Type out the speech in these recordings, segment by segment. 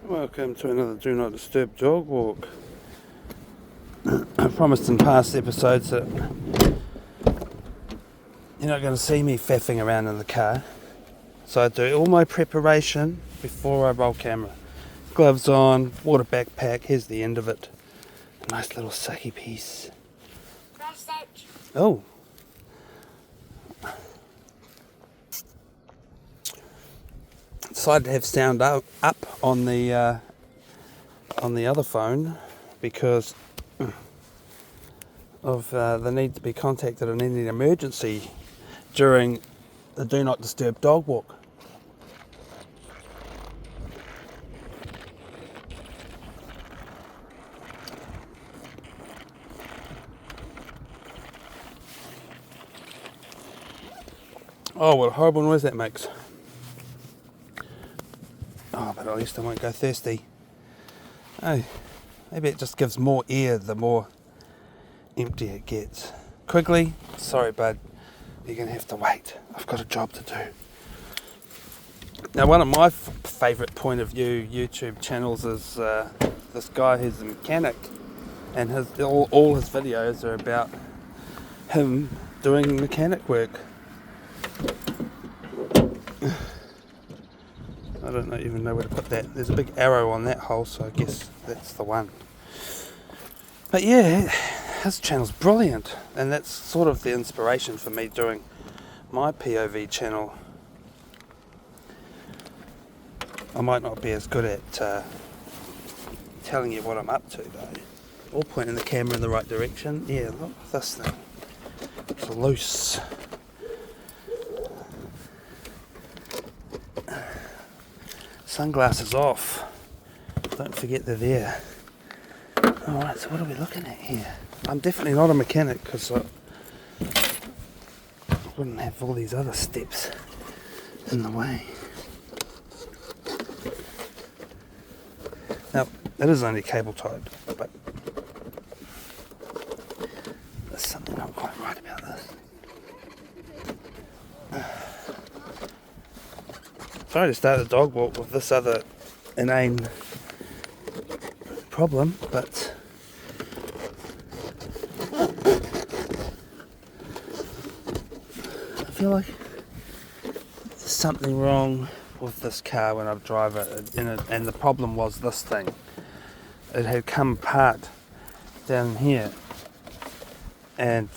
Welcome to another Do Not Disturb Dog Walk. I promised in past episodes that you're not going to see me faffing around in the car. So I do all my preparation before I roll camera. Gloves on, water backpack, here's the end of it. A nice little sucky piece. Oh. Decided to have sound up on the other phone because of the need to be contacted in any emergency during the Do Not Disturb Dog Walk. Oh, what a horrible noise that makes. Oh, but at least I won't go thirsty. Oh, maybe it just gives more air the more empty it gets. Quigley, sorry bud, you're going to have to wait. I've got a job to do. Now, one of my favourite point of view YouTube channels is this guy who's a mechanic, and all his videos are about him doing mechanic work. I don't even know where to put that. There's a big arrow on that hole, so I guess that's the one. But yeah, his channel's brilliant, and that's sort of the inspiration for me doing my POV channel. I might not be as good at telling you what I'm up to though. Or pointing the camera in the right direction. Yeah, look at this thing. It's loose. Sunglasses off. Don't forget they're there. Alright, so what are we looking at here? I'm definitely not a mechanic because I wouldn't have all these other steps in the way. Now, it is only cable tied, but there's something not quite right about this. Sorry to start the dog walk with this other inane problem, but I feel like there's something wrong with this car when I drive it, and the problem was this thing. It had come apart down here, and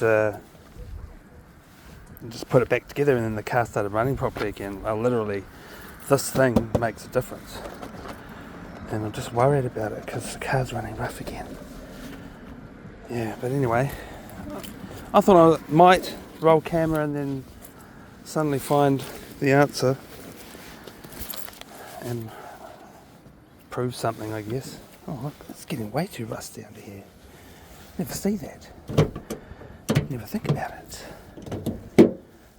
just put it back together, and then the car started running properly again. Literally, this thing makes a difference, and I'm just worried about it because the car's running rough again. Yeah, but anyway, I thought I might roll camera and then suddenly find the answer and prove something, I guess. Oh, look, it's getting way too rusty under here. Never see that. Never think about it.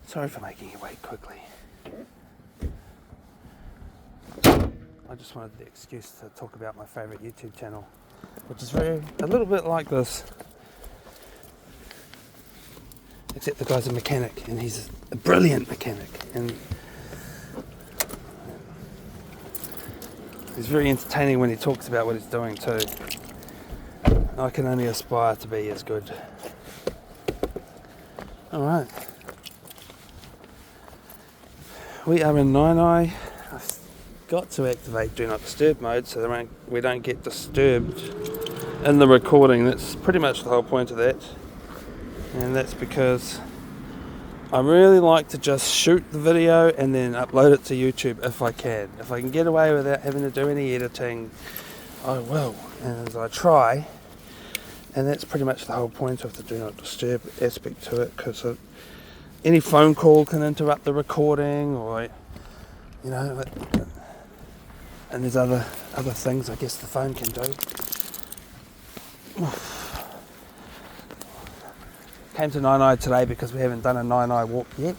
Sorry for making you wait quickly. I just wanted the excuse to talk about my favourite YouTube channel, which is a little bit like this, except the guy's a mechanic, and he's a brilliant mechanic, and he's very entertaining when he talks about what he's doing too. I can only aspire to be as good. Alright. We are in Naenae. I've got to activate Do Not Disturb mode so we don't get disturbed in the recording. That's pretty much the whole point of that. And that's because I really like to just shoot the video and then upload it to YouTube if I can. If I can get away without having to do any editing, I will. And I try. And that's pretty much the whole point of the Do Not Disturb aspect to it, because any phone call can interrupt the recording, or and there's other things I guess the phone can do. Came to Naenae today because we haven't done a Naenae walk yet.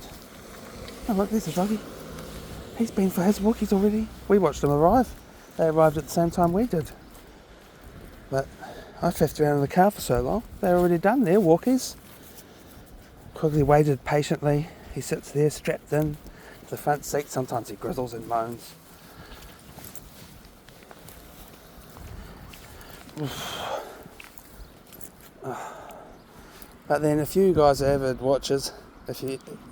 Oh look, there's a doggy. He's been for his walkies already. We watched them arrive. They arrived at the same time we did. But I faffed around in the car for so long. They're already done their walkies. Quigley waited patiently. He sits there strapped in to the front seat. Sometimes he grizzles and moans. But then if you guys are avid watchers,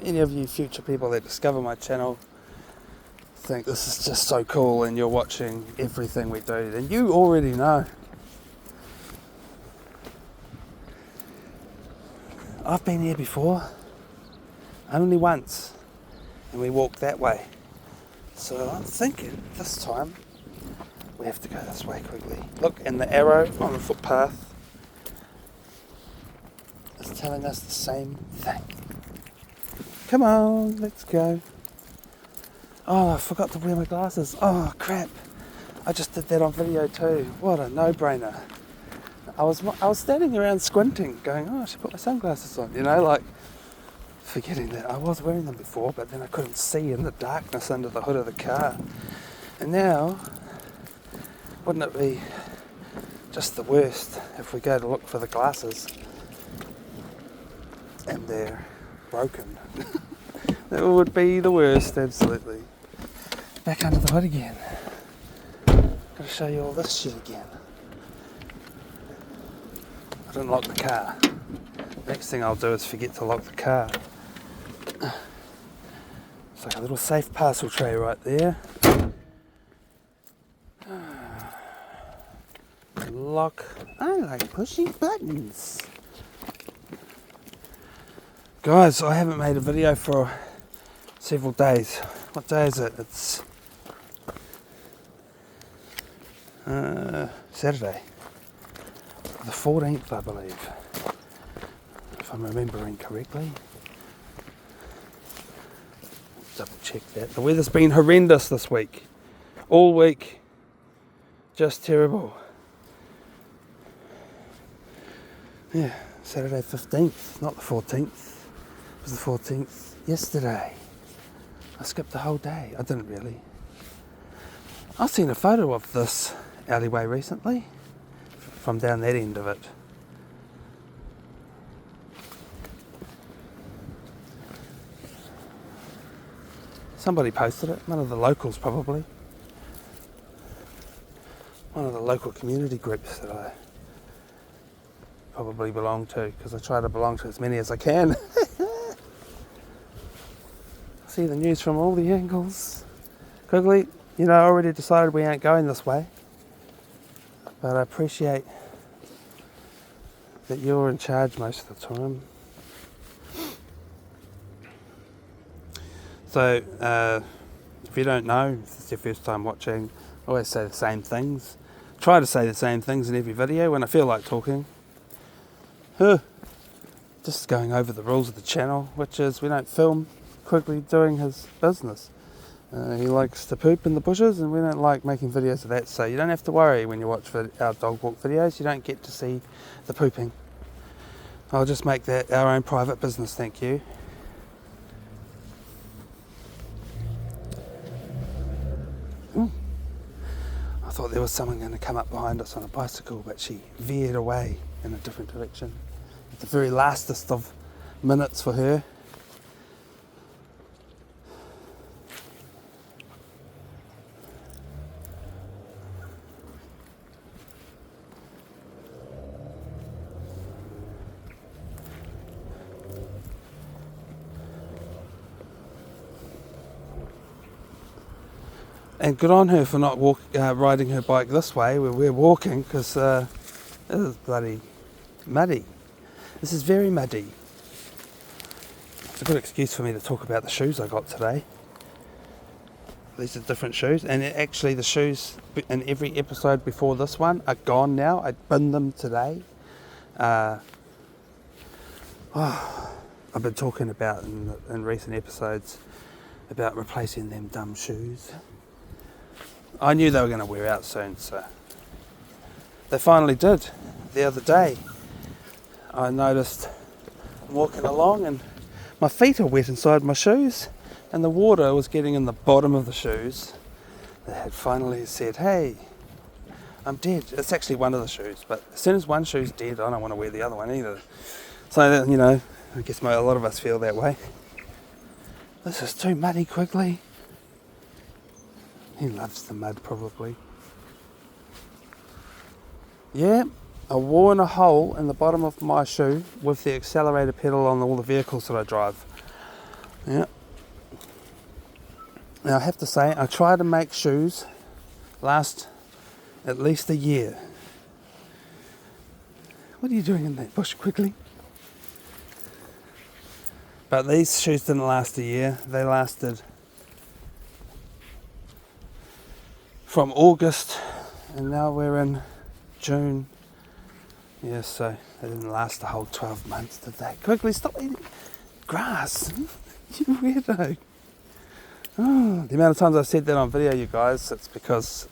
any of you future people that discover my channel think this is just so cool and you're watching everything we do, then you already know. I've been here before, only once, and we walked that way. So I'm thinking this time we have to go this way quickly. Look, and the arrow on the footpath is telling us the same thing. Come on, let's go. Oh, I forgot to wear my glasses. Oh, crap. I just did that on video too. What a no-brainer. I was standing around squinting, going, oh, I should put my sunglasses on. You know, like, forgetting that I was wearing them before, but then I couldn't see in the darkness under the hood of the car. And now, wouldn't it be just the worst if we go to look for the glasses and they're broken? That would be the worst, absolutely. Back under the hood again. Gotta show you all this shit again. I didn't lock the car. Next thing I'll do is forget to lock the car. It's like a little safe parcel tray right there. Lock. I like pushing buttons. Guys, I haven't made a video for several days. What day is it? It's Saturday. The 14th, I believe. If I'm remembering correctly. Double check that. The weather's been horrendous this week. All week. Just terrible. Yeah, Saturday 15th, not the 14th. It was the 14th yesterday. I skipped the whole day. I didn't really. I've seen a photo of this alleyway recently from down that end of it. Somebody posted it, one of the locals probably. One of the local community groups that I probably belong to, because I try to belong to as many as I can. See the news from all the angles. Quigley, you know, I already decided we ain't going this way. But I appreciate that you're in charge most of the time. So, if you don't know, if it's your first time watching, I always say the same things. Try to say the same things in every video when I feel like talking. Just going over the rules of the channel, which is we don't film Quigley doing his business. He likes to poop in the bushes and we don't like making videos of that, so you don't have to worry when you watch our dog walk videos. You don't get to see the pooping. I'll just make that our own private business, thank you. Ooh. I thought there was someone going to come up behind us on a bicycle, but she veered away in a different direction. At the very lastest of minutes for her. And good on her for not riding her bike this way where we're walking, because this is bloody muddy. This is very muddy. It's a good excuse for me to talk about the shoes I got today. These are different shoes, and actually the shoes in every episode before this one are gone now. I binned them today. I've been talking about in recent episodes about replacing them dumb shoes. I knew they were going to wear out soon, so they finally did. The other day I noticed I'm walking along and my feet are wet inside my shoes and the water was getting in the bottom of the shoes. They had finally said, hey, I'm dead. It's actually one of the shoes, but as soon as one shoe's dead, I don't want to wear the other one either. So, you know, I guess a lot of us feel that way. This is too muddy, Quigley. He loves the mud, probably. Yeah, I've worn a hole in the bottom of my shoe with the accelerator pedal on all the vehicles that I drive. Yeah. Now I have to say, I try to make shoes last at least a year. What are you doing in that bush, Quigley? But these shoes didn't last a year. They lasted from August, and now we're in June. Yeah, so they didn't last the whole 12 months, did they? Quigley, stop eating grass. You weirdo. Oh, the amount of times I've said that on video, you guys, it's because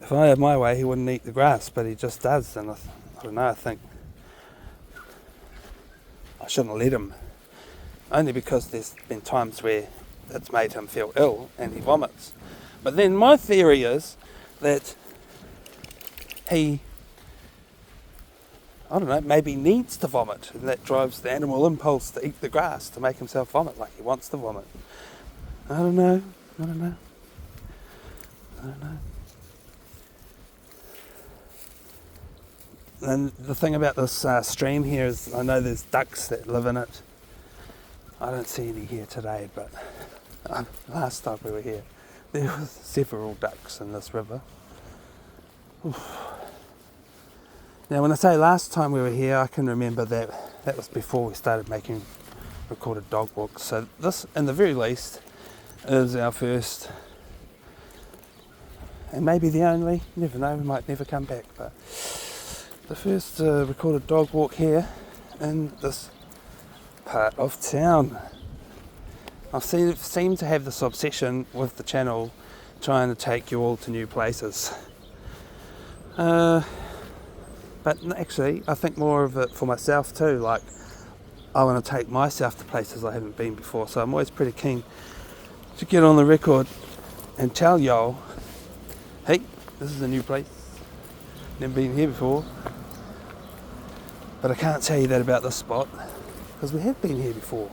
if I had my way, he wouldn't eat the grass, but he just does. And I don't know, I think I shouldn't let him. Only because there's been times where it's made him feel ill and he vomits. But then my theory is that he, I don't know, maybe needs to vomit, and that drives the animal impulse to eat the grass to make himself vomit like he wants to vomit. I don't know. And the thing about this stream here is I know there's ducks that live in it. I don't see any here today, but last time we were here, there were several ducks in this river. Oof. Now when I say last time we were here, I can remember that was before we started making recorded dog walks. So this, in the very least, is our first, and maybe the only, you never know, we might never come back, but the first recorded dog walk here in this part of town. I seem to have this obsession with the channel trying to take you all to new places. But actually, I think more of it for myself too. Like, I want to take myself to places I haven't been before. So I'm always pretty keen to get on the record and tell y'all, hey, this is a new place. Never been here before. But I can't tell you that about this spot, because we have been here before.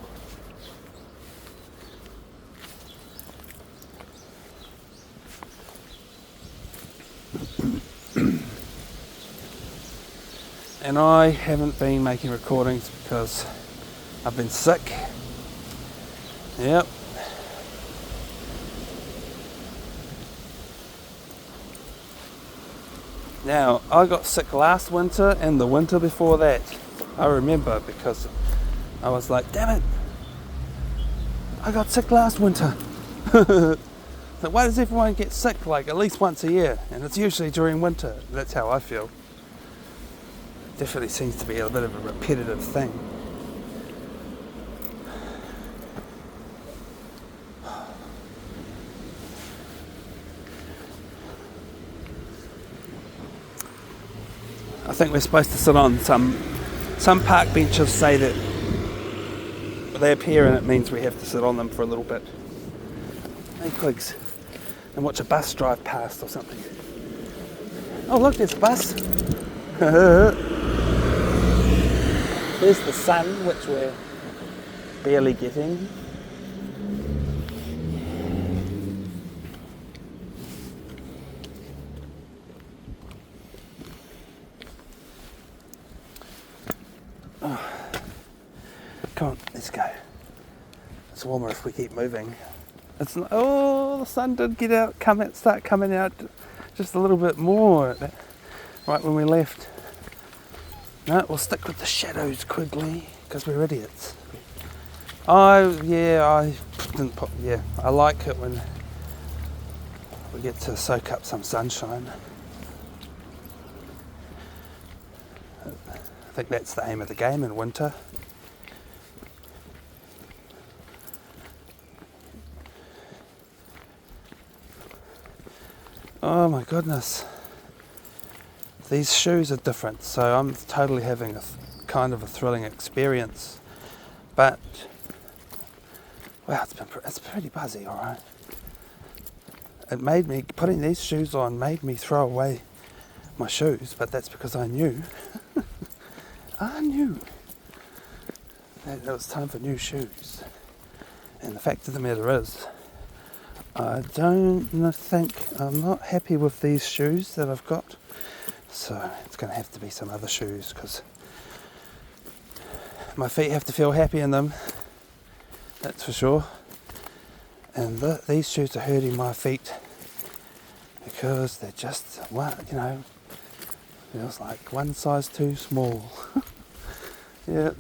And I haven't been making recordings because I've been sick. Yep. Now, I got sick last winter and the winter before that. I remember, because I was like, damn it, I got sick last winter. So why does everyone get sick like at least once a year? And it's usually during winter. That's how I feel. Definitely seems to be a bit of a repetitive thing. I think we're supposed to sit on some park benches say that they appear and it means we have to sit on them for a little bit. Hey Quigs, and watch a bus drive past or something. Oh look, there's a bus. There's the sun, which we're barely getting. Come on, let's go. It's warmer if we keep moving. It's not, oh, the sun did start coming out just a little bit more right when we left. No, we'll stick with the shadows, Quigley, because we're idiots. I like it when we get to soak up some sunshine. I think that's the aim of the game in winter. Oh my goodness. These shoes are different, so I'm totally having a kind of a thrilling experience. But, wow, it's pretty buzzy, alright. Putting these shoes on made me throw away my shoes, but that's because I knew. I knew that it was time for new shoes. And the fact of the matter is, I I'm not happy with these shoes that I've got, so it's going to have to be some other shoes because my feet have to feel happy in them, that's for sure. And these shoes are hurting my feet because they're just, feels like one size too small. Yeah.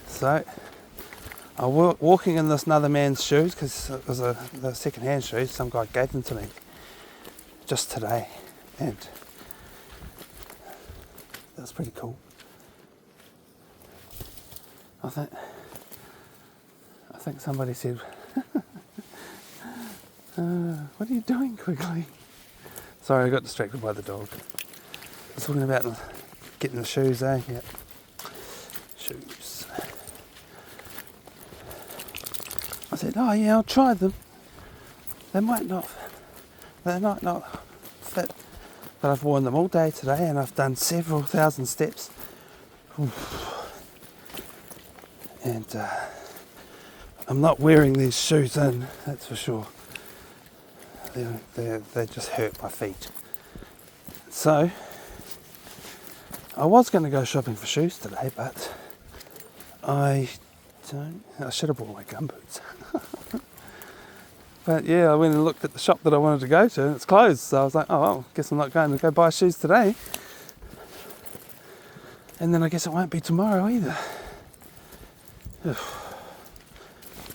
So I'm walking in this another man's shoes because it was the second-hand shoes. Some guy gave them to me just today, and that's pretty cool. I think somebody said, "What are you doing, Quigley?" Sorry, I got distracted by the dog. I was talking about getting the shoes, eh? Yep. Shoes. I said, "Oh yeah, I'll try them. They might not fit, but I've worn them all day today, and I've done several thousand steps." And I'm not wearing these shoes in, that's for sure. They just hurt my feet. So I was going to go shopping for shoes today, but I should have brought my gumboots. But yeah, I went and looked at the shop that I wanted to go to, and it's closed. So I was like, oh well, guess I'm not going to go buy shoes today. And then I guess it won't be tomorrow either.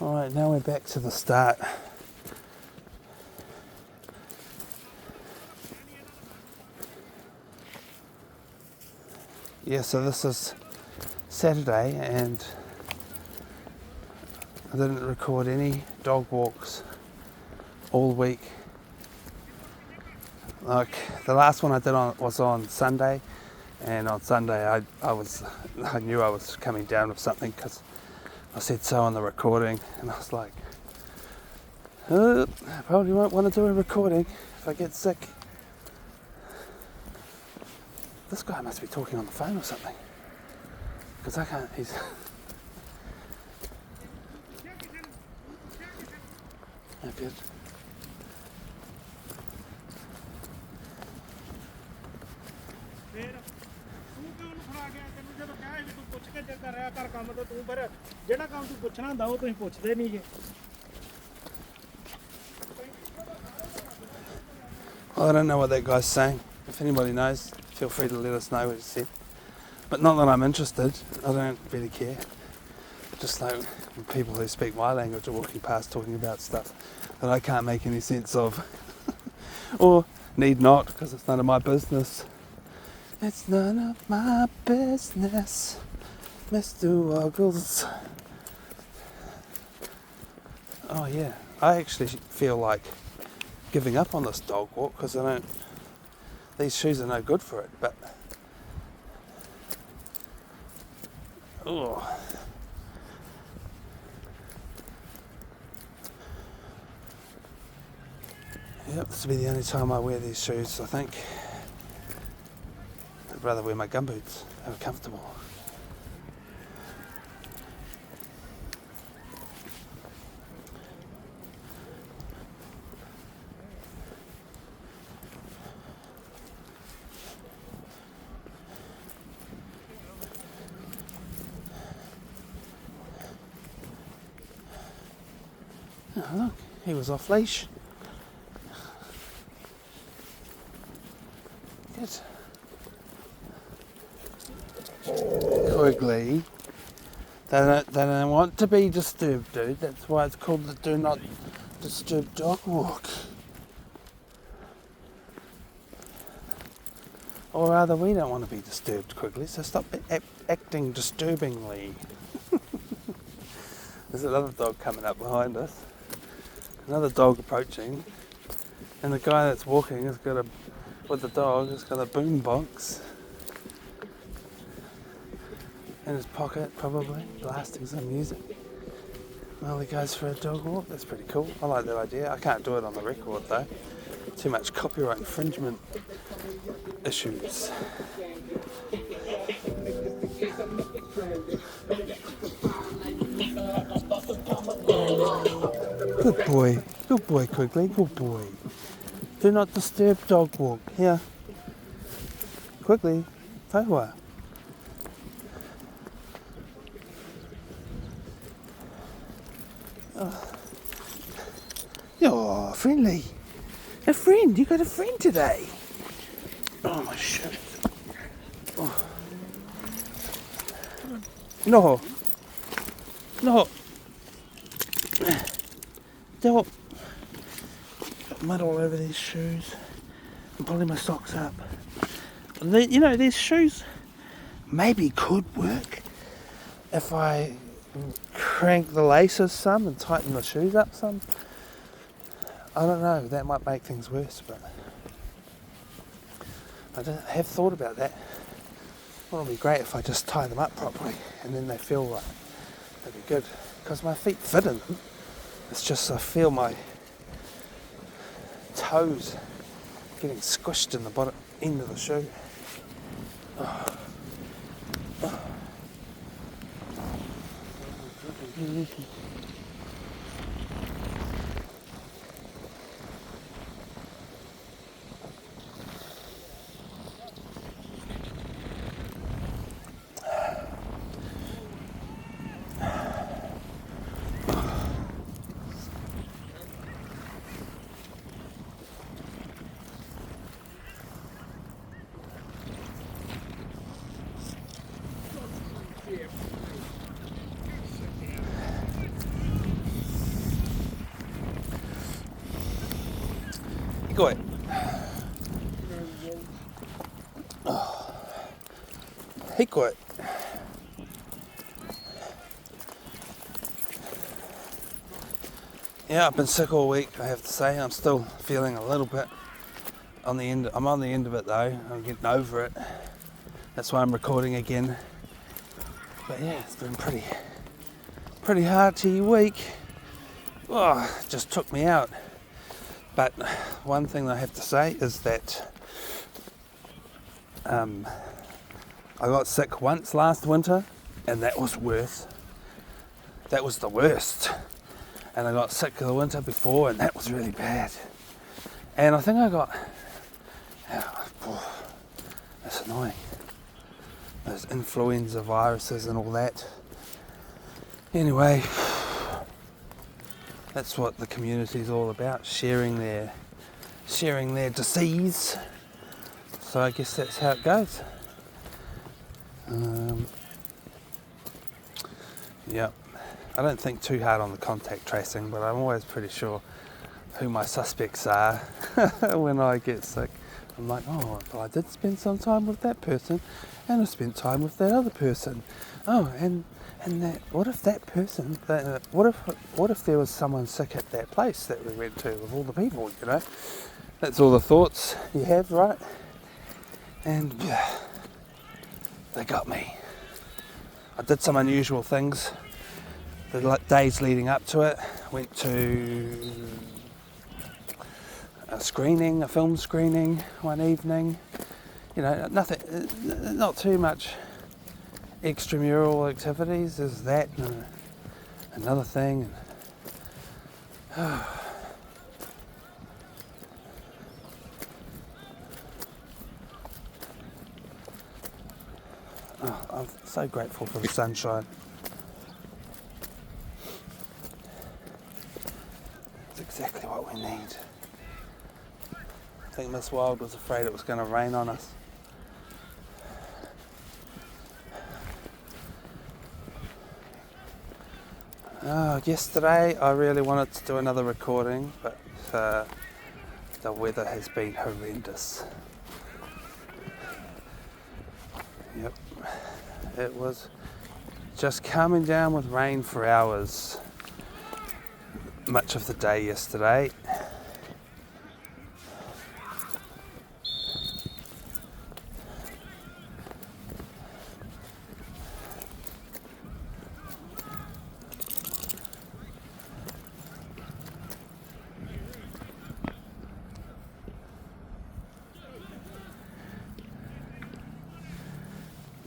Alright, now we're back to the start. Yeah, so this is Saturday and I didn't record any dog walks all week. Like the last one I did was on Sunday, and on Sunday I knew I was coming down with something because I said so on the recording, and I was like, I probably won't want to do a recording if I get sick. This guy must be talking on the phone or something, because I can't, he's... Oh, good. Well, I don't know what that guy's saying. If anybody knows, feel free to let us know what he said. But not that I'm interested, I don't really care. Just like when people who speak my language are walking past talking about stuff that I can't make any sense of. Or need not, because it's none of my business. It's none of my business, Mr. Wuggles. Oh yeah, I actually feel like giving up on this dog walk because these shoes are no good for it, but oh. Yep, this will be the only time I wear these shoes, I think. I'd rather wear my gumboots, they were comfortable. Oh look, he was off leash. Good. Quigley. They don't want to be disturbed, dude. That's why it's called the Do Not Disturb Dog Walk. Or rather, we don't want to be disturbed, Quigley, so stop acting disturbingly. There's another dog coming up behind us. Another dog approaching. And the guy that's walking with the dog has got a boom box in his pocket, probably, blasting some music while he goes for a dog walk. That's pretty cool. I like that idea. I can't do it on the record though. Too much copyright infringement issues. Good boy. Good boy, Quigley. Good boy. Do not disturb dog walk. Here. Quigley. Tauhua. Oh, friendly. A friend. You got a friend today. Oh, my shit. Oh. No. No. Don't. Got mud all over these shoes. I'm pulling my socks up. You know, these shoes maybe could work if I crank the laces some and tighten the shoes up some. I don't know, that might make things worse, but I have thought about that. Well, it'll be great if I just tie them up properly and then they feel right. That'd be good, because my feet fit in them. It's just I feel my toes getting squished in the bottom end of the shoe. Oh. Oh. Go ahead. Hey, go ahead. Yeah, I've been sick all week, I have to say. I'm still feeling a little bit on the end. I'm on the end of it though. I'm getting over it. That's why I'm recording again. But yeah, it's been pretty hard week. Oh, it just took me out. But one thing I have to say is that I got sick once last winter, and that was worse. That was the worst. And I got sick the winter before, and that was really bad. And I think I got, that's annoying. Those influenza viruses and all that. Anyway, that's what the community is all about, sharing their disease. So I guess that's how it goes. Yeah, I don't think too hard on the contact tracing, but I'm always pretty sure who my suspects are when I get sick. I'm like, oh, well, I did spend some time with that person, and I spent time with that other person. Oh, and that, what if that person, what if there was someone sick at that place that we went to with all the people, you know? That's all the thoughts you have, right? And yeah, they got me. I did some unusual things the days leading up to it. Went to a film screening one evening. You know, nothing, not too much extramural activities. There's that and another thing. I'm so grateful for the sunshine. It's exactly what we need. I think Miss Wild was afraid it was going to rain on us. Yesterday I really wanted to do another recording, but the weather has been horrendous. Yep, it was just coming down with rain for hours much of the day yesterday.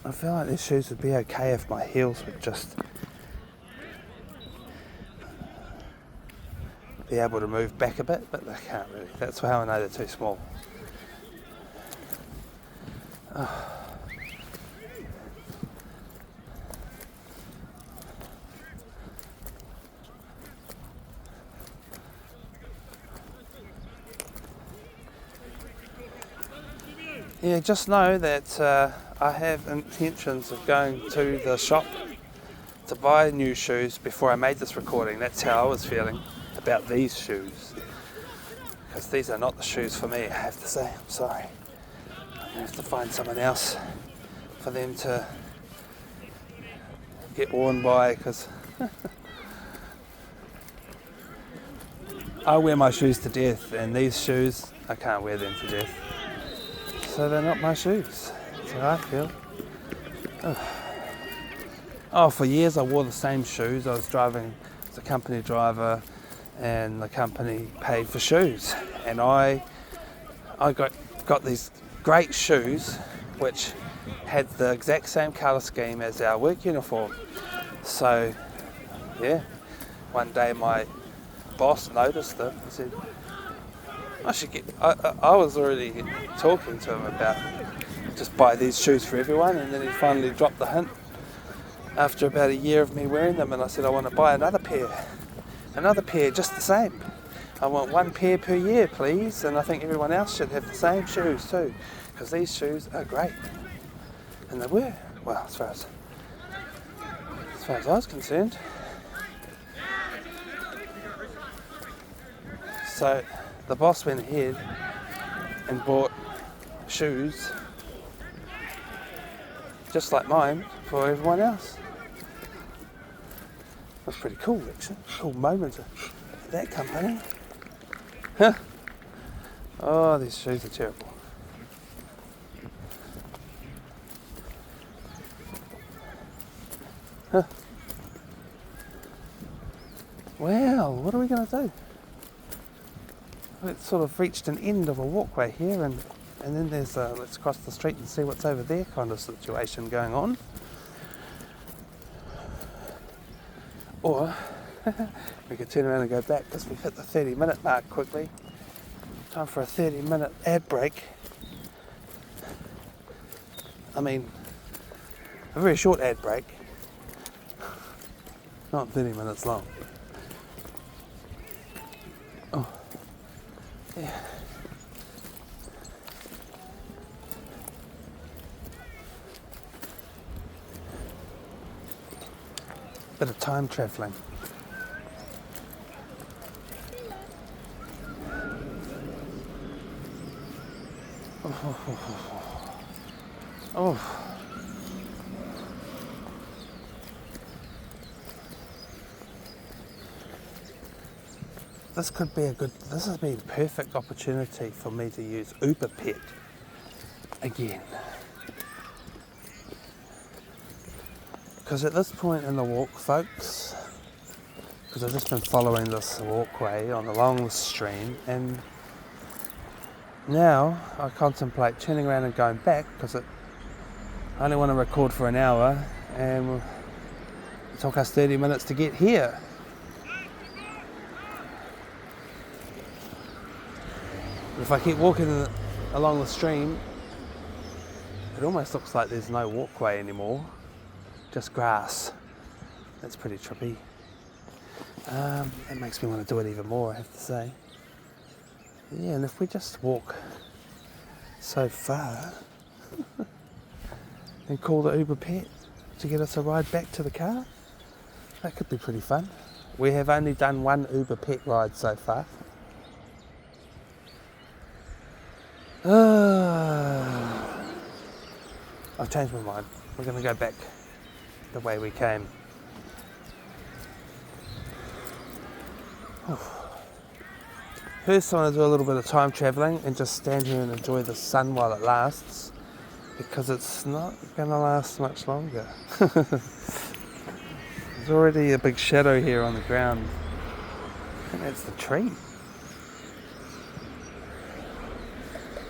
I feel like these shoes would be okay if my heels would just be able to move back a bit, but they can't really. That's how I know they're too small. Oh. Yeah, just know that I have intentions of going to the shop to buy new shoes before I made this recording. That's how I was feeling about these shoes. Because these are not the shoes for me, I have to say. I'm sorry. I'm going to have to find someone else for them to get worn by, because I wear my shoes to death, and these shoes, I can't wear them to death. So they're not my shoes. That's how I feel. Oh, for years I wore the same shoes. I was driving as a company driver, and the company paid for shoes. And I got these great shoes which had the exact same colour scheme as our work uniform. So, yeah, one day my boss noticed it and said, I was already talking to him about just buy these shoes for everyone, and then he finally dropped the hint after about a year of me wearing them, and I said I want to buy another pair just the same. I want one pair per year, please, and I think everyone else should have the same shoes too, because these shoes are great. And they were, well, as far as I was concerned. So the boss went ahead and bought shoes just like mine for everyone else. That's pretty cool, actually. Cool moment of that company. Huh. Oh, these shoes are terrible. Huh. Well, what are we going to do? It's sort of reached an end of a walkway here, and then there's a let's cross the street and see what's over there kind of situation going on. Or we could turn around and go back, because we've hit the 30-minute mark quickly. Time for a 30-minute ad break. I mean, a very short ad break. Not 30 minutes long. Oh. Yeah. Bit of time travelling. Oh. This has been a perfect opportunity for me to use Uber Pet again. Because at this point in the walk, folks, because I've just been following this walkway along the stream, and now I contemplate turning around and going back, because I only want to record for an hour, and it took us 30 minutes to get here. If I keep walking along the stream, it almost looks like there's no walkway anymore, just grass. That's pretty trippy. It makes me want to do it even more, I have to say. Yeah, and if we just walk so far and call the Uber Pet to get us a ride back to the car, that could be pretty fun. We have only done one Uber Pet ride so far. I've changed my mind. We're going to go back the way we came. First I want to do a little bit of time travelling and just stand here and enjoy the sun while it lasts, because it's not going to last much longer. There's already a big shadow here on the ground. I think that's the tree.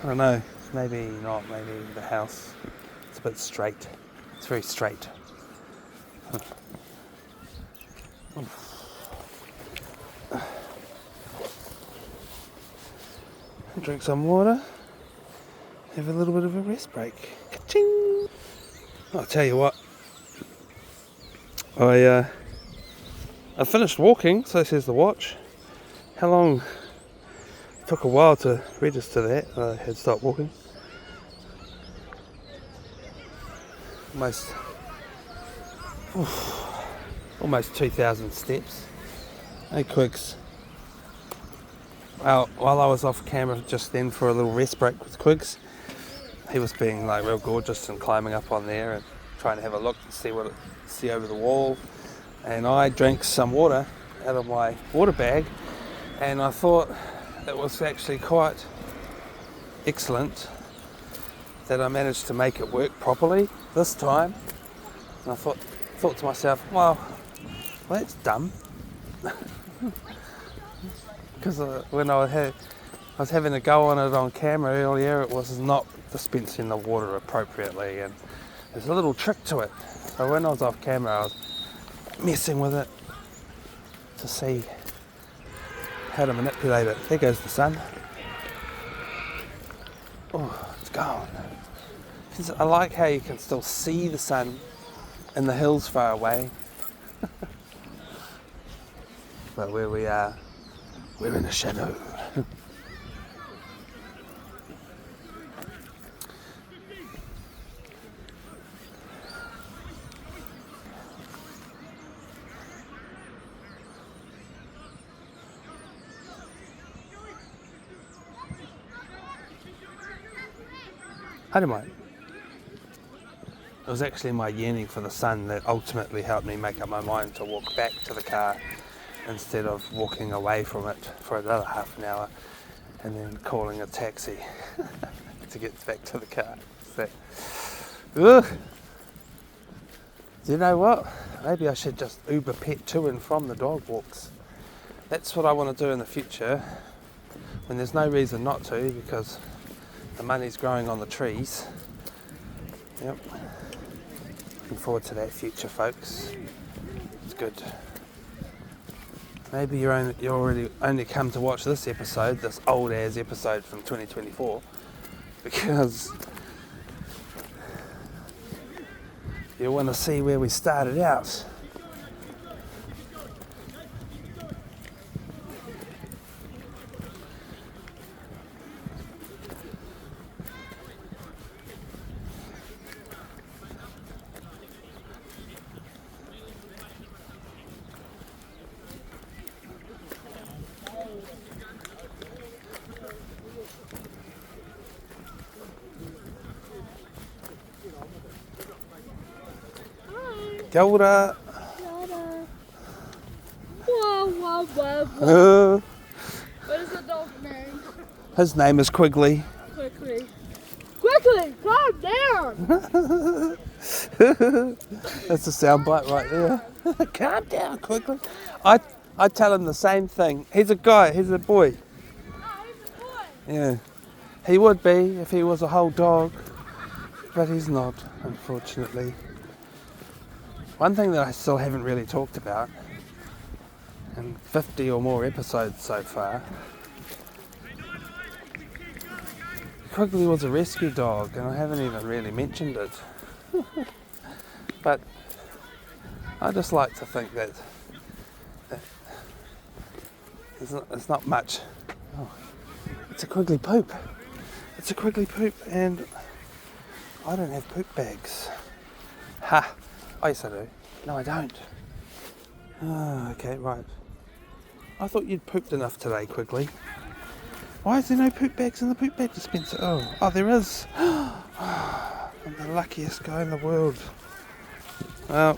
I don't know, maybe not, maybe the house. It's a bit straight. It's very straight. drink some water, have a little bit of a rest break. Ka-ching! I'll tell you what, I finished walking, so says the watch. How long? It took a while to register that. I had stopped walking. Almost 2,000 steps. Hey Quigs. Well, while I was off camera just then for a little rest break with Quigs, he was being like real gorgeous and climbing up on there and trying to have a look and see over the wall. And I drank some water out of my water bag, and I thought it was actually quite excellent that I managed to make it work properly this time. And I thought to myself, well that's dumb. Because when I was having a go on it on camera earlier, it was not dispensing the water appropriately, and there's a little trick to it. So when I was off camera, I was messing with it to see how to manipulate it. There goes the sun. Oh, it's gone. I like how you can still see the sun in the hills far away. But where we are, we're in a shadow. I don't mind. It was actually my yearning for the sun that ultimately helped me make up my mind to walk back to the car instead of walking away from it for another half an hour and then calling a taxi to get back to the car. So, ugh. Do you know what? Maybe I should just Uber pet to and from the dog walks. That's what I want to do in the future when there's no reason not to, because the money's growing on the trees. Yep. Looking forward to that future, folks. It's good. Maybe you already only come to watch this episode, this old ass episode from 2024, because you want to see where we started out. Kia ora. Whoa. What is the dog's name? His name is Quigley. Quigley, calm down! That's a soundbite right there. Calm down, Quigley. I tell him the same thing. He's a guy, he's a boy. Oh, he's a boy! Yeah. He would be if he was a whole dog, but he's not, unfortunately. One thing that I still haven't really talked about in 50 or more episodes so far, Quigley was a rescue dog, and I haven't even really mentioned it. But I just like to think that it's not much. Oh, it's a Quigley poop. It's a Quigley poop, and I don't have poop bags. Ha! Oh, yes I do. No, I don't. Oh, okay, right. I thought you'd pooped enough today, Quigley. Why is there no poop bags in the poop bag dispenser? Oh, there is. I'm the luckiest guy in the world. Well,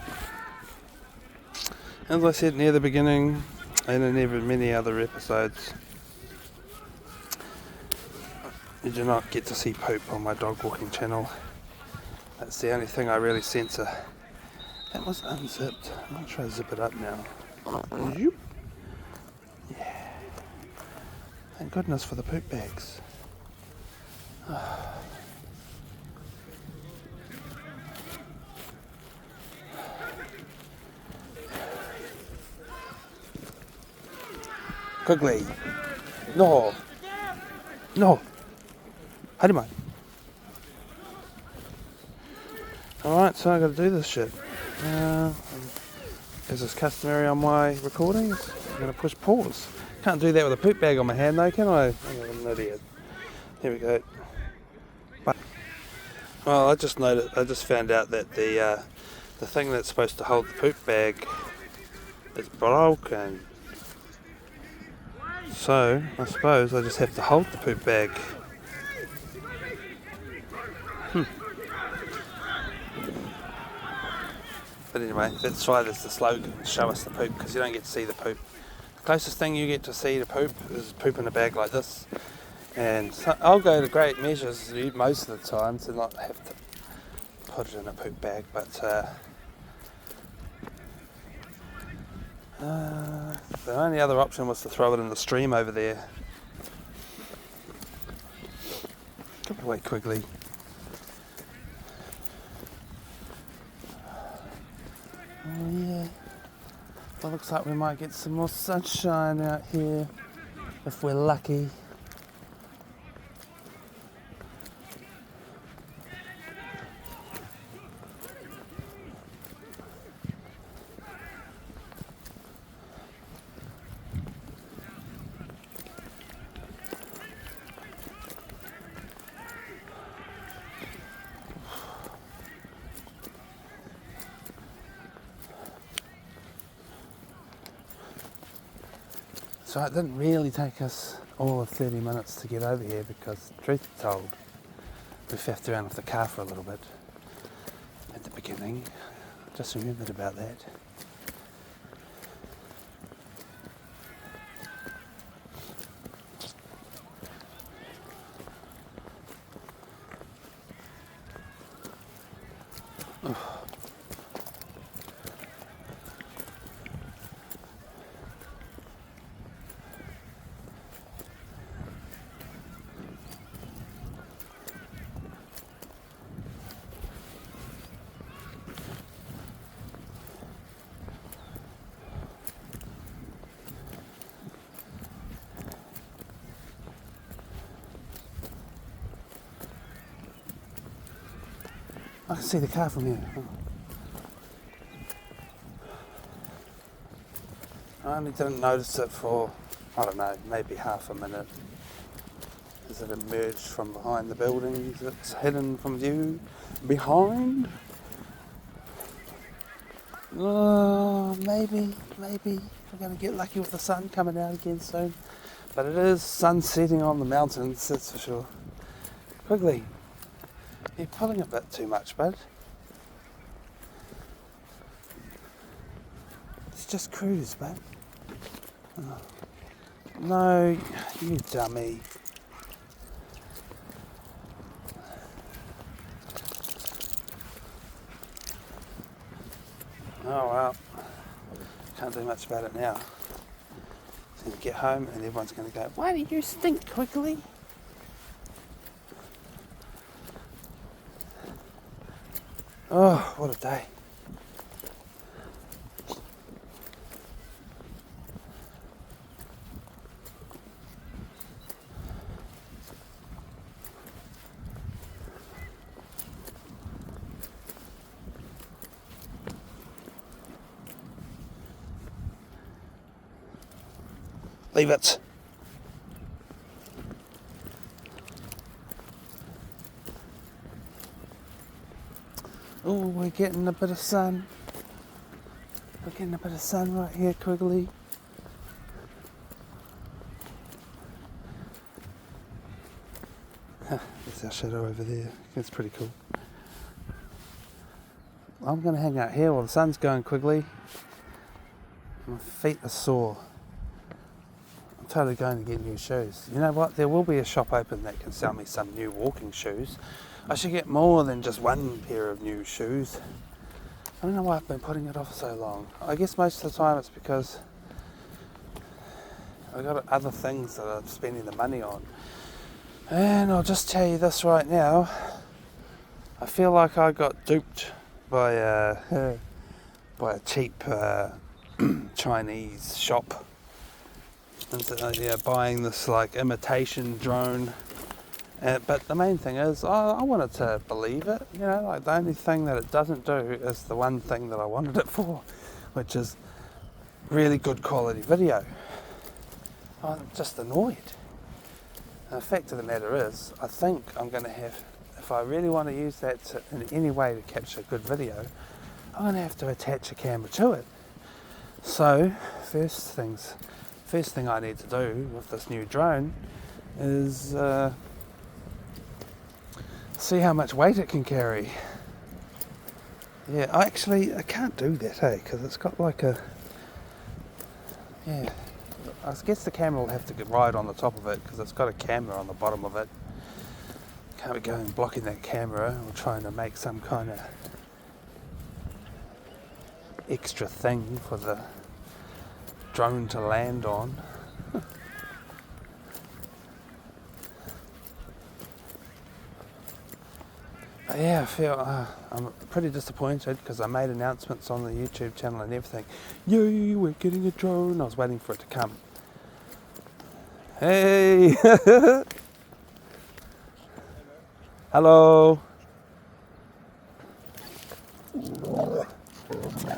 as I said near the beginning, and in many other episodes, you do not get to see poop on my dog walking channel. That's the only thing I really censor. That was unzipped. I'm going to try to zip it up now. Yeah. Thank goodness for the poop bags. Quigley. No. No. Haere mai. Alright, so I've got to do this shit. As is customary on my recordings, I'm going to push pause. Can't do that with a poop bag on my hand though, can I? I'm an idiot. Here we go. Well, I just found out that the thing that's supposed to hold the poop bag is broken. So, I suppose I just have to hold the poop bag. But anyway, that's why there's the slogan, show us the poop, because you don't get to see the poop. The closest thing you get to see to poop is poop in a bag like this. And so I'll go to great measures most of the time to not have to put it in a poop bag, but the only other option was to throw it in the stream over there. Come away, Quigley. Oh yeah, well, looks like we might get some more sunshine out here if we're lucky. So it didn't really take us all of 30 minutes to get over here because, truth be told, we faffed around with the car for a little bit at the beginning. Just remembered about that. I can see the car from here. I only didn't notice it for, I don't know, maybe half a minute. As it emerged from behind the buildings, it's hidden from view behind. Maybe we're going to get lucky with the sun coming out again soon. But it is sun setting on the mountains, that's for sure. Quigley, you're pulling a bit too much, bud. It's just cruise, bud. Oh. No, you dummy. Oh well, can't do much about it now. So you get home and everyone's going to go, why do you stink, Quigley? Oh, what a day. Leave it. Oh, we're getting a bit of sun. We're getting a bit of sun right here, Quigley. There's our shadow over there. That's pretty cool. I'm going to hang out here while the sun's going, Quigley. My feet are sore. I'm totally going to get new shoes. You know what? There will be a shop open that can sell me some new walking shoes. I should get more than just one pair of new shoes. I don't know why I've been putting it off so long. I guess most of the time it's because I've got other things that I'm spending the money on. And I'll just tell you this right now. I feel like I got duped by a cheap Chinese shop. and buying this like imitation drone. But the main thing is, I wanted to believe it. You know, like the only thing that it doesn't do is the one thing that I wanted it for, which is really good quality video. I'm just annoyed. And the fact of the matter is, I think I'm going to have, if I really want to use that in any way to capture good video, I'm going to have to attach a camera to it. So, first thing I need to do with this new drone is see how much weight it can carry. Yeah, I can't do that, hey, because it's got like a, yeah, I guess the camera will have to get right on the top of it because it's got a camera on the bottom of it. Can't be going blocking that camera or trying to make some kind of extra thing for the drone to land on. But yeah, I feel I'm pretty disappointed because I made announcements on the YouTube channel and everything. Yay, we're getting a drone. I was waiting for it to come. Hey! Hello!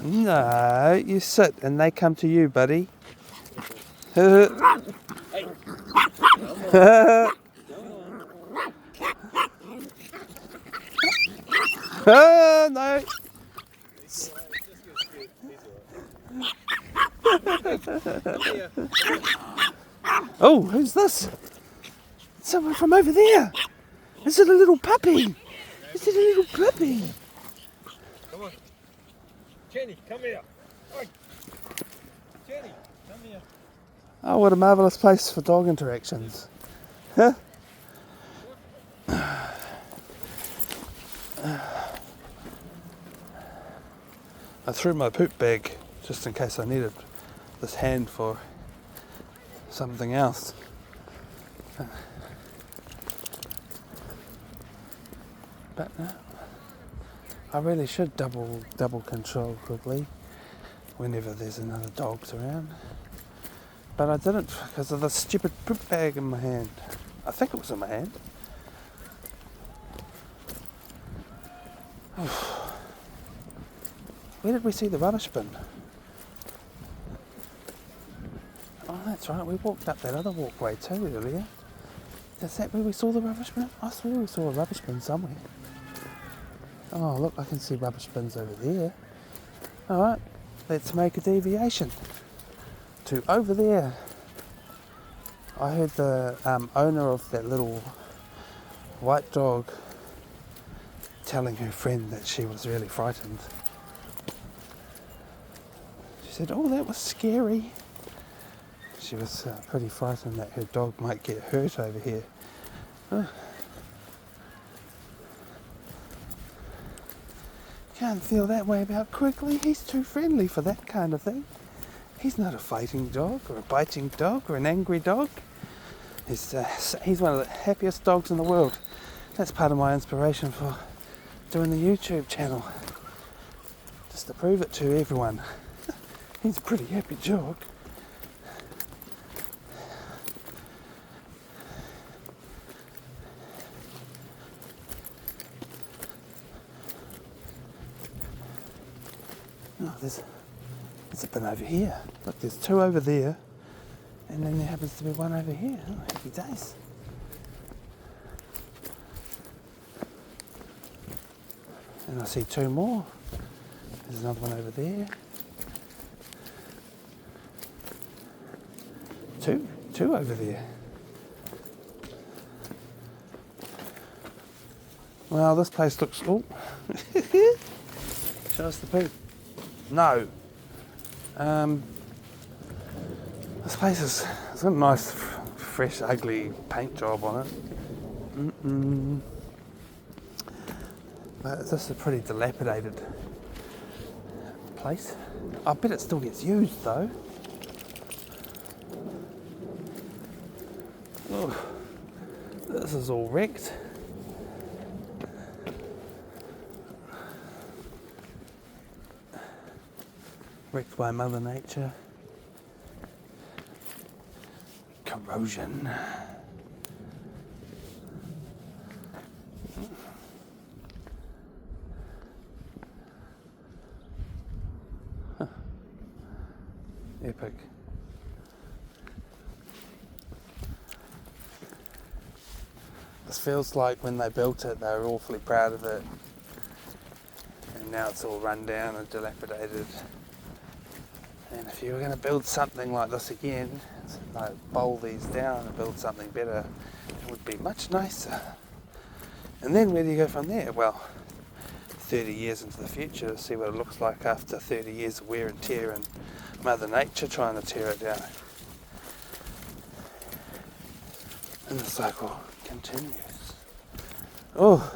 No, you sit and they come to you, buddy. No. Oh, who's this? Someone from over there. Is it a little puppy? Is it a little puppy? Come on. Jenny, come here. Oi. Jenny, come here. Oh, what a marvellous place for dog interactions. Huh? I threw my poop bag just in case I needed this hand for something else. But no, I really should double control Quigley whenever there's another dogs around. But I didn't because of the stupid poop bag in my hand. I think it was in my hand. Where did we see the rubbish bin? Oh, that's right, we walked up that other walkway too earlier. Is that where we saw the rubbish bin? I swear we saw a rubbish bin somewhere. Oh, look, I can see rubbish bins over there. Alright, let's make a deviation to over there. I heard the owner of that little white dog telling her friend that she was really frightened. She said, oh, that was scary. She was pretty frightened that her dog might get hurt over here. Can't feel that way about Quigley. He's too friendly for that kind of thing. He's not a fighting dog or a biting dog or an angry dog. He's one of the happiest dogs in the world. That's part of my inspiration for doing the YouTube channel. Just to prove it to everyone. He's a pretty happy dog. Oh, there's a bin over here. Look, there's two over there, and then there happens to be one over here. Oh, happy days. And I see two more. There's another one over there. Two over there. Well, this place looks... Oh. Show us the poop. No. This place has got a nice, fresh, ugly paint job on it. But this is a pretty dilapidated place. I bet it still gets used though. Oh, this is all wrecked. Wrecked by Mother Nature. erosion. Huh. Epic. This feels like when they built it, they were awfully proud of it. And now it's all run down and dilapidated. And if you were going to build something like this again, like bowl these down and build something better, it would be much nicer. And then where do you go from there? Well, 30 years into the future to see what it looks like after 30 years of wear and tear and Mother Nature trying to tear it down. And the cycle continues. Oh!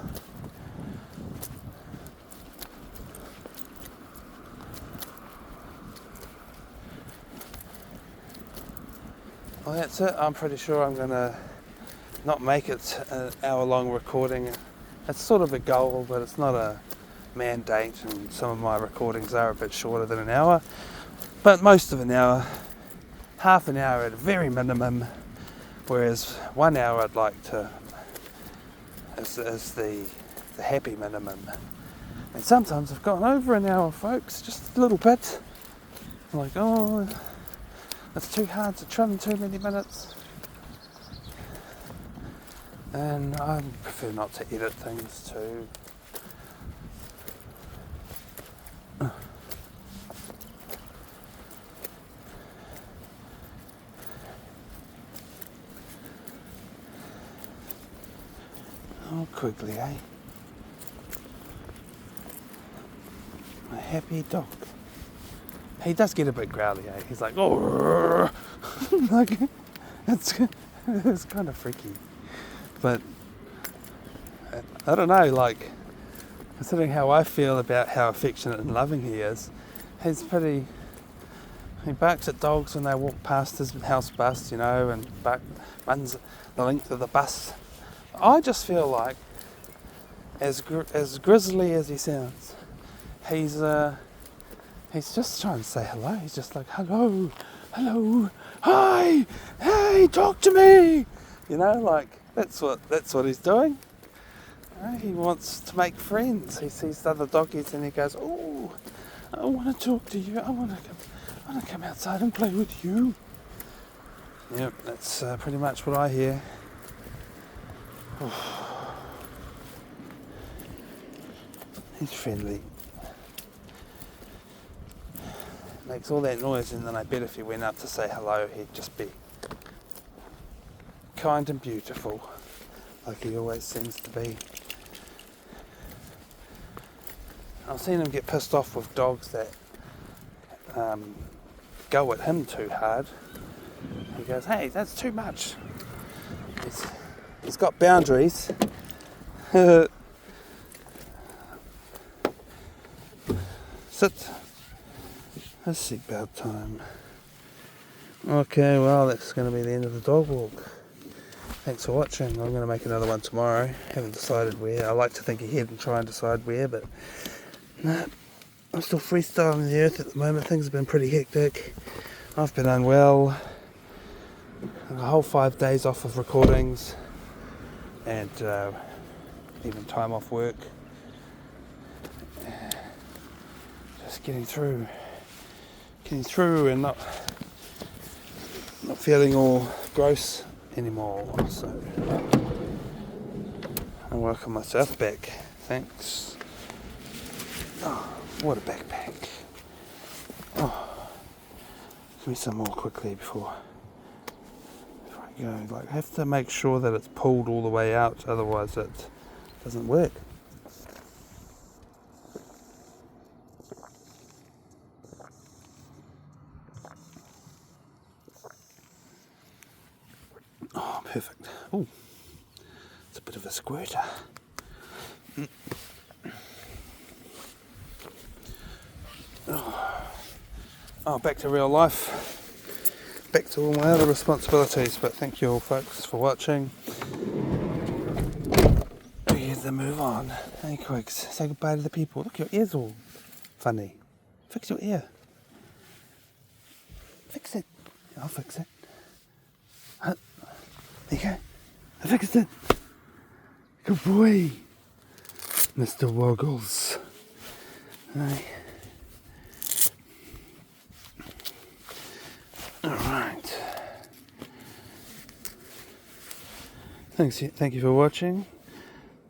Well, that's it. I'm pretty sure I'm going to not make it an hour-long recording. It's sort of a goal, but it's not a mandate, and some of my recordings are a bit shorter than an hour. But most of an hour, half an hour at a very minimum, whereas 1 hour I'd like to, is the happy minimum. And sometimes I've gone over an hour, folks, just a little bit. I'm like, oh, it's too hard to trim too many minutes. And I prefer not to edit things too. Oh, Quigley, eh? A happy dog. He does get a bit growly, eh? He's like, oh, like, it's kind of freaky. But I don't know, like, considering how I feel about how affectionate and loving he is, he barks at dogs when they walk past his house bus, you know, and runs the length of the bus. I just feel like, as grizzly as he sounds, he's just trying to say hello. He's just like, hello, hi, hey, talk to me. You know, like, that's what he's doing. He wants to make friends. He sees the other doggies and he goes, oh, I want to talk to you. I want to come outside and play with you. Yep, that's pretty much what I hear. He's friendly. Makes all that noise, and then I bet if he went up to say hello, he'd just be kind and beautiful, like he always seems to be. I've seen him get pissed off with dogs that go at him too hard. He goes, hey, that's too much. He's got boundaries. Sit. It's seatbelt time. Okay, well, that's going to be the end of the dog walk. Thanks for watching. I'm going to make another one tomorrow. Haven't decided where. I like to think ahead and try and decide where, but nah, I'm still freestyling the earth at the moment. Things have been pretty hectic. I've been unwell. A whole 5 days off of recordings and even time off work. Just getting through and not feeling all gross anymore. So I welcome myself back. Thanks. Oh, what a backpack. Oh, give me some more quickly before I go. Like, I have to make sure that it's pulled all the way out, otherwise it doesn't work. Oh, perfect. Oh, it's a bit of a squirter. Oh, back to real life. Back to all my other responsibilities. But thank you all, folks, for watching. We have to move on. Hey, Quigs, say goodbye to the people. Look, your ear's all funny. Fix your ear. Fix it. I'll fix it. There you go. I fixed it. Good boy. Mr. Woggles. Aye. Alright. Thank you for watching.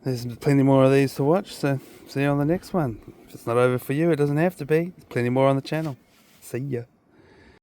There's plenty more of these to watch, so see you on the next one. If it's not over for you, it doesn't have to be. There's plenty more on the channel. See ya.